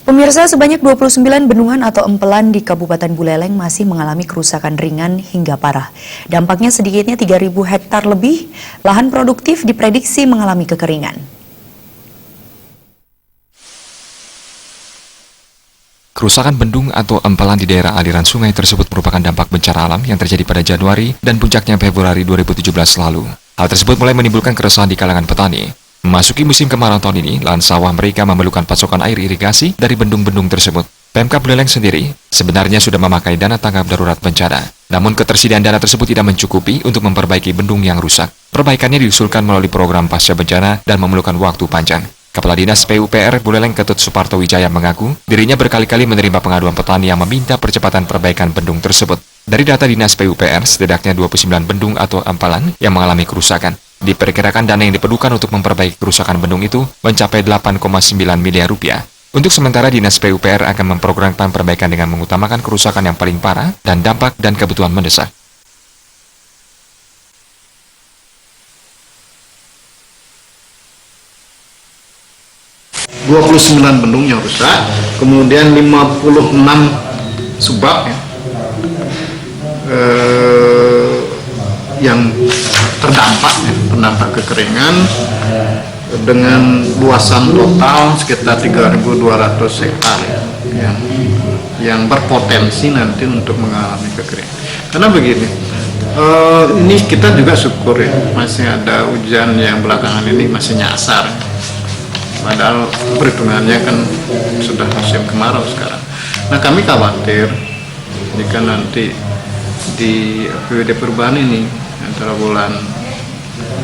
Pemirsa, sebanyak 29 bendungan atau empelan di Kabupaten Buleleng masih mengalami kerusakan ringan hingga parah. Dampaknya sedikitnya 3.000 hektar lebih lahan produktif diprediksi mengalami kekeringan. Kerusakan bendung atau empelan di daerah aliran sungai tersebut merupakan dampak bencana alam yang terjadi pada Januari dan puncaknya Februari 2017 lalu. Hal tersebut mulai menimbulkan keresahan di kalangan petani. Memasuki musim kemarau tahun ini, lahan sawah mereka memerlukan pasokan air irigasi dari bendung-bendung tersebut. Pemkab Buleleng sendiri sebenarnya sudah memakai dana tanggap darurat bencana. Namun ketersediaan dana tersebut tidak mencukupi untuk memperbaiki bendung yang rusak. Perbaikannya diusulkan melalui program pasca bencana dan memerlukan waktu panjang. Kepala Dinas PUPR Buleleng Ketut Suparto Wijaya mengaku dirinya berkali-kali menerima pengaduan petani yang meminta percepatan perbaikan bendung tersebut. Dari data Dinas PUPR, setidaknya 29 bendung atau empalan yang mengalami kerusakan. Diperkirakan dana yang diperlukan untuk memperbaiki kerusakan bendung itu mencapai 8,9 miliar rupiah. Untuk sementara, Dinas PUPR akan memprogramkan perbaikan dengan mengutamakan kerusakan yang paling parah dan dampak dan kebutuhan mendesak. ...29 bendung yang rusak, kemudian 56 subak yang terdampak kekeringan dengan luasan total sekitar 3.200 hektar yang berpotensi nanti untuk mengalami kekeringan. Karena begini, ini kita juga syukur ya, masih ada hujan yang belakangan ini masih nyasar. Padahal perhitungannya kan sudah musim kemarau sekarang. Nah, kami khawatir jika nanti di APBD perubahan ini antara bulan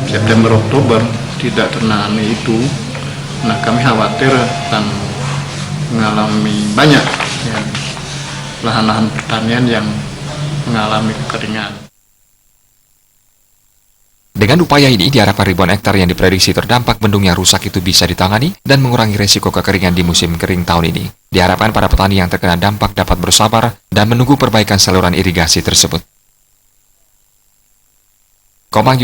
September Oktober tidak tertangani itu, nah kami khawatir akan mengalami banyak lahan-lahan pertanian yang mengalami kekeringan. Dengan upaya ini, diharapkan ribuan hektar yang diprediksi terdampak bendung yang rusak itu bisa ditangani dan mengurangi resiko kekeringan di musim kering tahun ini. Diharapkan para petani yang terkena dampak dapat bersabar dan menunggu perbaikan saluran irigasi tersebut. Komang